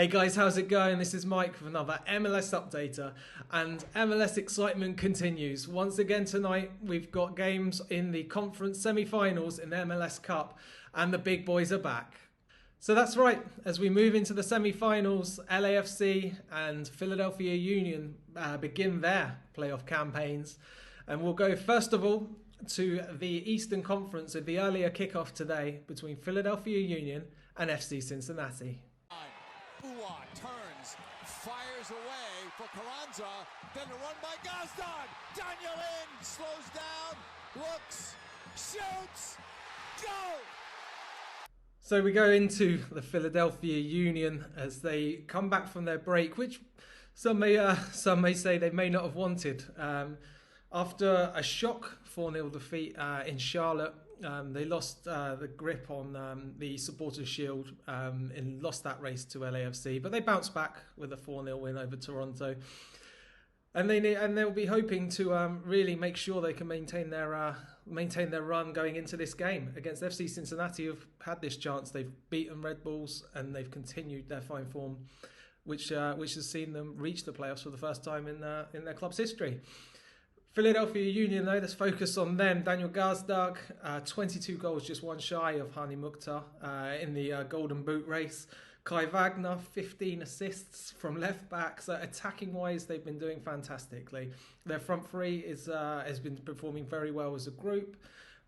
Hey guys, how's it going? This is Mike with another MLS updater, and MLS excitement continues. Once again tonight, we've got games in the conference semi-finals in the MLS Cup, and the big boys are back. So that's right, as we move into the semi-finals, LAFC and Philadelphia Union begin their playoff campaigns. And we'll go first of all to the Eastern Conference of the earlier kickoff today between Philadelphia Union and FC Cincinnati. Uwa turns, fires away for Carranza, then a run by Gazdag. Daniel in, slows down, looks, shoots, goal! So we go into the Philadelphia Union as they come back from their break, which some may say they may not have wanted. After a shock 4-0 defeat in Charlotte, they lost the grip on the Supporters' Shield and lost that race to LAFC. But they bounced back with a 4-0 win over Toronto. And they'll be hoping to really make sure they can maintain their run going into this game against FC Cincinnati, who've had this chance. They've beaten Red Bulls and they've continued their fine form, which has seen them reach the playoffs for the first time in their club's history. Philadelphia Union, though, let's focus on them. Daniel Gazdag, 22 goals, just one shy of Hani Mukhtar in the Golden Boot race. Kai Wagner, 15 assists from left back. So attacking-wise, they've been doing fantastically. Their front three has been performing very well as a group.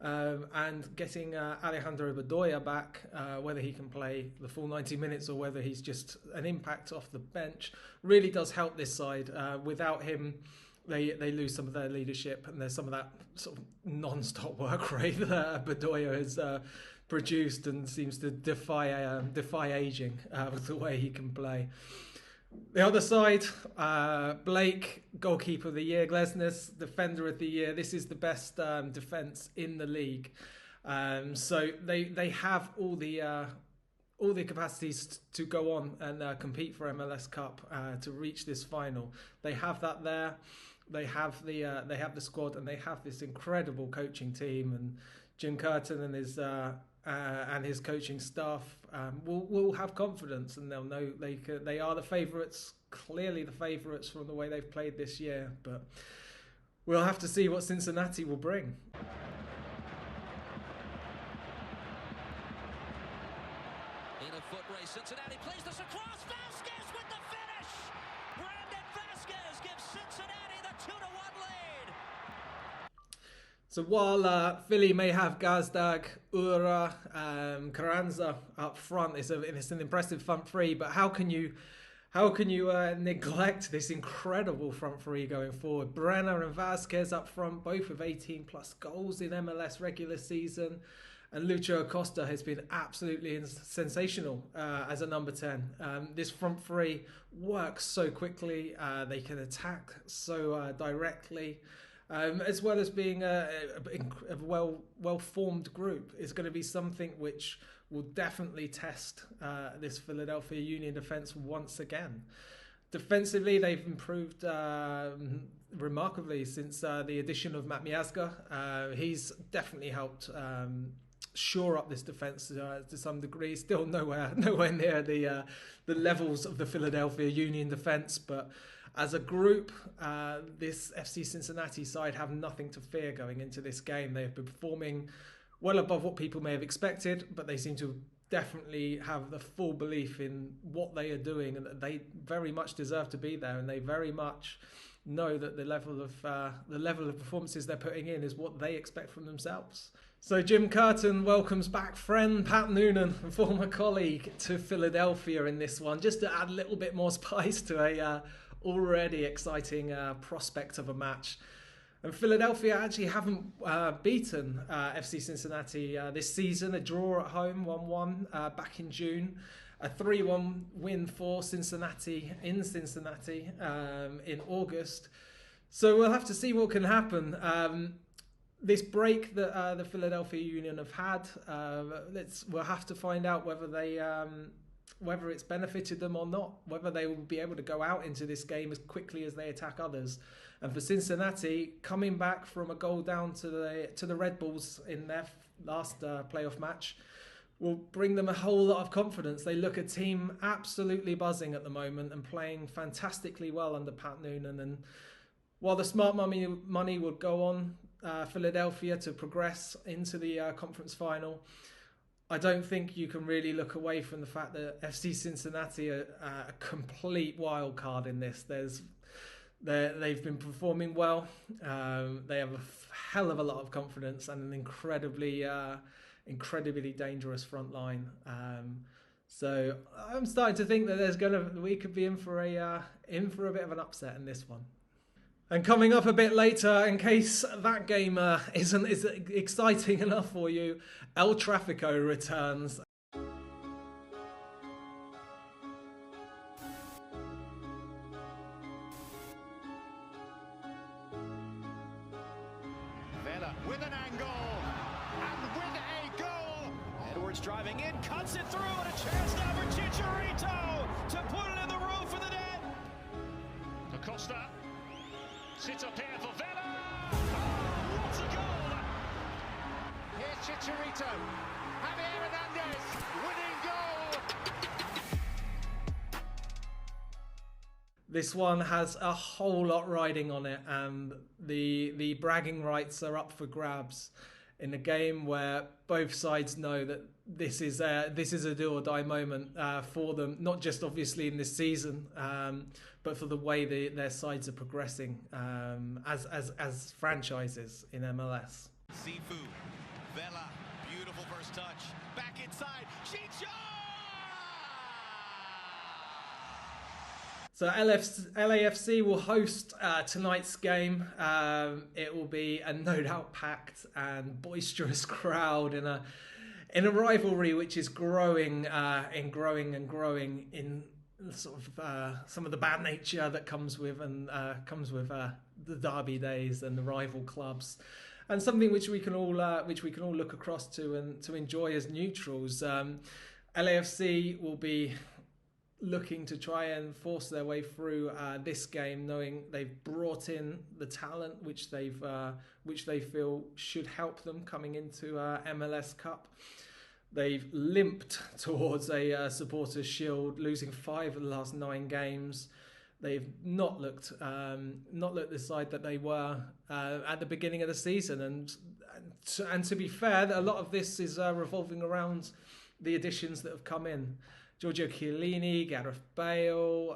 And getting Alejandro Bedoya back, whether he can play the full 90 minutes or whether he's just an impact off the bench, really does help this side. Without him, they lose some of their leadership, and there's some of that sort of non-stop work rate that Bedoya has produced and seems to defy aging with the way he can play. The other side, Blake, goalkeeper of the year, Glesnes, defender of the year. This is the best defence in the league. So they have all the capacities to go on and compete for MLS Cup to reach this final. They have that there. They have the squad, and they have this incredible coaching team, and Jim Curtin and his coaching staff will have confidence, and they'll know they are the favourites, clearly the favourites from the way they've played this year. But we'll have to see what Cincinnati will bring. In a foot race, Cincinnati plays this across. Vasquez with the finish. Brandon Vasquez gives Cincinnati the 2-1 lead. So while Philly may have Gazdag, Ura, Carranza up front, it's an impressive front three. But how can you neglect this incredible front three going forward? Brenner and Vasquez up front, both with 18 plus goals in MLS regular season. And Lucho Acosta has been absolutely sensational as a number 10. This front three works so quickly. They can attack so directly. As well as being a well-formed group. It's going to be something which will definitely test this Philadelphia Union defence once again. Defensively, they've improved remarkably since the addition of Matt Miazga. He's definitely helped shore up this defence to some degree. Still nowhere near the levels of the Philadelphia Union defence, but as a group, this FC Cincinnati side have nothing to fear going into this game. They've been performing well above what people may have expected, but they seem to definitely have the full belief in what they are doing, and that they very much deserve to be there, and they very much know that the level of performances they're putting in is what they expect from themselves. So Jim Curtin welcomes back friend Pat Noonan, a former colleague, to Philadelphia in this one, just to add a little bit more spice to a already exciting prospect of a match. And Philadelphia actually haven't beaten FC Cincinnati this season. A draw at home, 1-1 back in June. A 3-1 win for Cincinnati in Cincinnati in August. So we'll have to see what can happen. This break that the Philadelphia Union have had, we'll have to find out whether it's benefited them or not, whether they will be able to go out into this game as quickly as they attack others. And for Cincinnati, coming back from a goal down to the Red Bulls in their last playoff match will bring them a whole lot of confidence. They look a team absolutely buzzing at the moment and playing fantastically well under Pat Noonan. And while the smart money would go on Philadelphia to progress into the conference final, I don't think you can really look away from the fact that FC Cincinnati are a complete wild card in this. They've been performing well. They have a hell of a lot of confidence and an incredibly dangerous front line. So I'm starting to think that we could be in for a bit of an upset in this one. And coming up a bit later, in case that game isn't exciting enough for you, El Trafico returns. Vela with an angle and with a goal. Edwards driving in, cuts it through, and a chance now for Chicharito to put it in the roof of the net. Acosta sits up here for Vela. Oh, what a goal! Here's Chicharito. Javier Hernandez, winning goal. This one has a whole lot riding on it, and the bragging rights are up for grabs in a game where both sides know that this is a do or die moment for them, not just obviously in this season, but for the way their sides are progressing as franchises in MLS. Sifu, Vela, beautiful first touch, back inside, Chicho! So LAFC will host tonight's game. It will be a no doubt packed and boisterous crowd in a rivalry which is growing in sort of some of the bad nature that comes with the derby days and the rival clubs, and something which we can all look across to and to enjoy as neutrals. LAFC will be looking to try and force their way through this game, knowing they've brought in the talent which they feel should help them coming into MLS Cup. They've limped towards a supporters' shield, losing 5 of the last 9 games. They've not looked the side that they were at the beginning of the season, and to be fair, a lot of this is revolving around the additions that have come in. Giorgio Chiellini, Gareth Bale,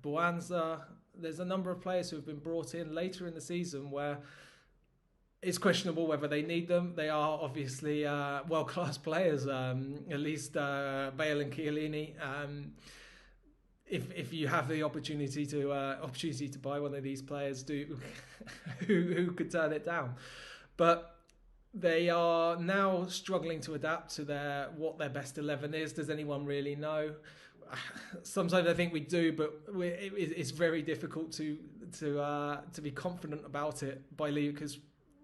Buanza. There's a number of players who have been brought in later in the season where it's questionable whether they need them. They are obviously world-class players, at least Bale and Chiellini. If you have the opportunity to buy one of these players, who could turn it down? But they are now struggling to adapt to what their best 11 is. Does anyone really know? Sometimes I think we do, but it's very difficult to be confident about it because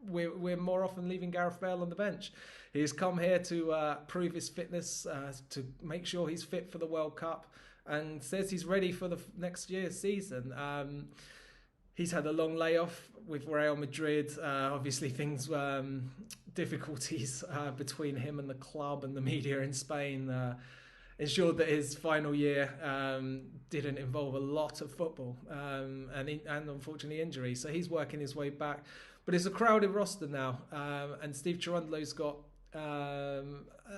we're more often leaving Gareth Bale on the bench. He's come here to prove his fitness, to make sure he's fit for the World Cup, and says he's ready for the next year's season. He's had a long layoff with Real Madrid. Obviously, difficulties between him and the club and the media in Spain ensured that his final year didn't involve a lot of football and unfortunately injury. So he's working his way back. But it's a crowded roster now, and Steve Cherundolo's got a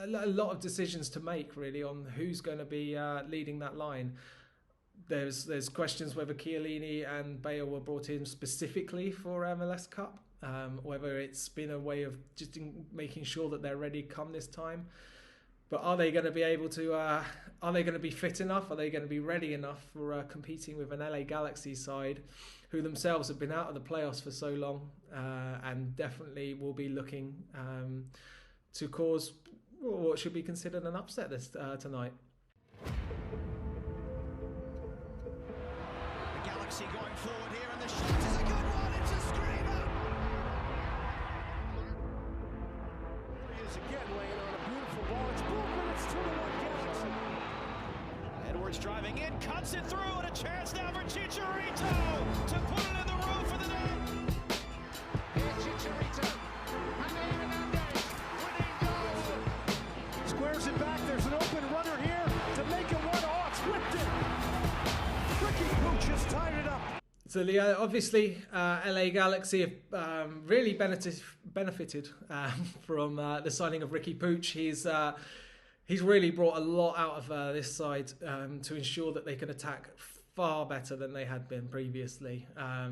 lot of decisions to make really on who's going to be leading that line. There's questions whether Chiellini and Bale were brought in specifically for MLS Cup, whether it's been a way of just making sure that they're ready come this time. But are they going to be able to? Are they going to be fit enough? Are they going to be ready enough for competing with an LA Galaxy side, who themselves have been out of the playoffs for so long, and definitely will be looking to cause what should be considered an upset tonight? Galaxy going forward here, and the shot is a good one. It's a screamer. He is again laying on a beautiful ball. It's broken. It's 2-1 Galaxy. Edwards driving in, cuts it through, and a chance now for Chicharito to put it in the roof of the net. Here's Chicharito. Javier Hernandez, winning goal. So obviously LA Galaxy have really benefited from the signing of Ricky Puig. He's really brought a lot out of this side to ensure that they can attack far better than they had been previously.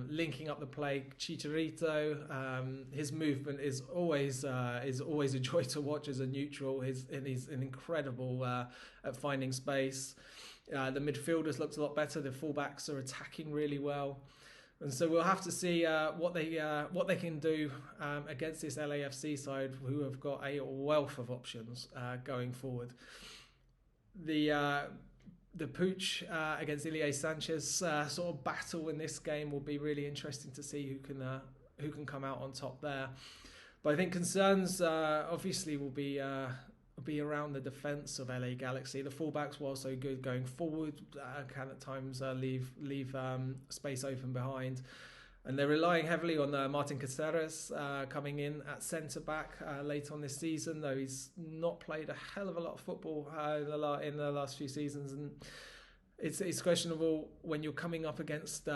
Linking up the play, Chicharito, his movement is always a joy to watch as a neutral. He's incredible at finding space. The midfielders looked a lot better. The fullbacks are attacking really well, and so we'll have to see what they can do against this LAFC side, who have got a wealth of options going forward. The Puig against Ilie Sanchez sort of battle in this game will be really interesting to see who can come out on top there. But I think concerns obviously will be around the defence of LA Galaxy. The fullbacks, while so good going forward, can at times leave space open behind. And they're relying heavily on Martin Caceres coming in at centre-back late on this season, though he's not played a hell of a lot of football in the last few seasons. And it's questionable when you're coming up against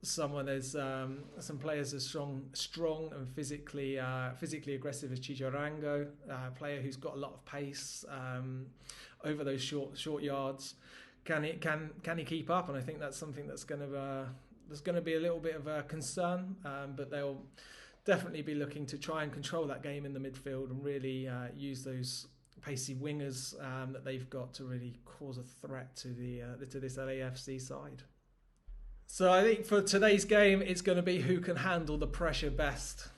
someone as some players as strong and physically aggressive as Chicharito, a player who's got a lot of pace over those short yards. Can he keep up? And I think that's something that's going to be a little bit of a concern, but they'll definitely be looking to try and control that game in the midfield and really use those pacey wingers that they've got to really cause a threat to this LAFC side. So I think for today's game, it's going to be who can handle the pressure best.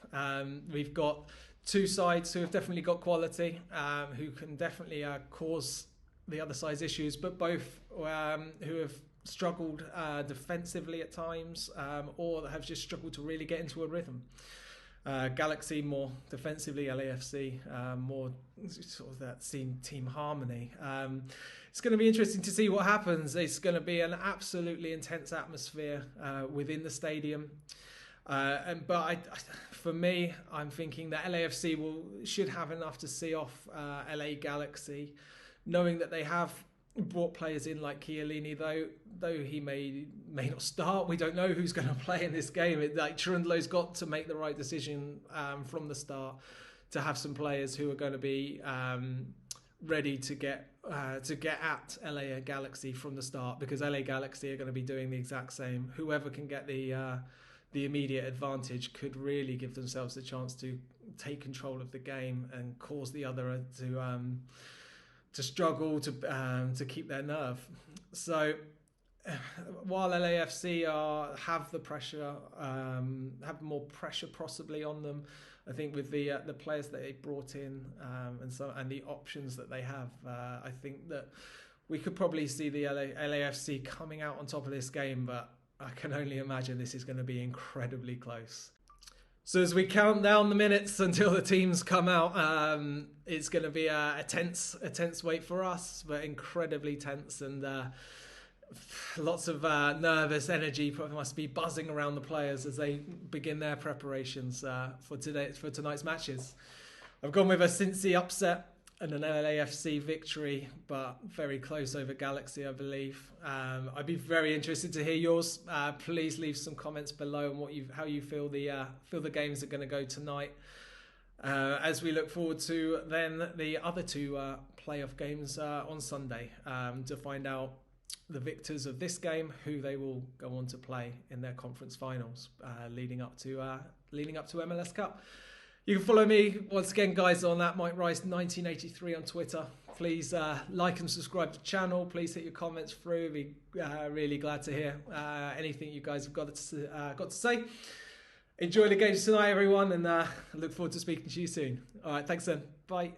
We've got two sides who have definitely got quality, who can definitely cause the other side's issues, but both who have struggled defensively at times, or have just struggled to really get into a rhythm. Galaxy more defensively, LAFC more sort of that team harmony. It's going to be interesting to see what happens. It's going to be an absolutely intense atmosphere within the stadium. For me, I'm thinking that LAFC should have enough to see off LA Galaxy, knowing that they have brought players in like Chiellini, though he may not start. We don't know who's going to play in this game. Cherundolo's got to make the right decision from the start to have some players who are going to be ready to get at LA Galaxy from the start, because LA Galaxy are going to be doing the exact same. Whoever can get the immediate advantage could really give themselves a chance to take control of the game and cause the other to struggle to keep their nerve. So while LAFC have the pressure, have more pressure possibly on them, I think with the players that they brought in and the options that they have, I think that we could probably see the LAFC coming out on top of this game, but I can only imagine this is going to be incredibly close. So as we count down the minutes until the teams come out, it's going to be a tense wait for us, but incredibly tense, and lots of nervous energy must be buzzing around the players as they begin their preparations for tonight's matches. I've gone with a Cincy upset and an LAFC victory, but very close over Galaxy, I believe. I'd be very interested to hear yours. Please leave some comments below on how you feel the games are going to go tonight. As we look forward to then the other two playoff games on Sunday to find out the victors of this game, who they will go on to play in their conference finals leading up to MLS Cup. You can follow me once again, guys, on that Mike Rice 1983 on Twitter. Please like and subscribe to the channel. Please hit your comments through. Be really glad to hear anything you guys have got to say. Enjoy the games tonight, everyone, and I look forward to speaking to you soon. All right, thanks then. Bye.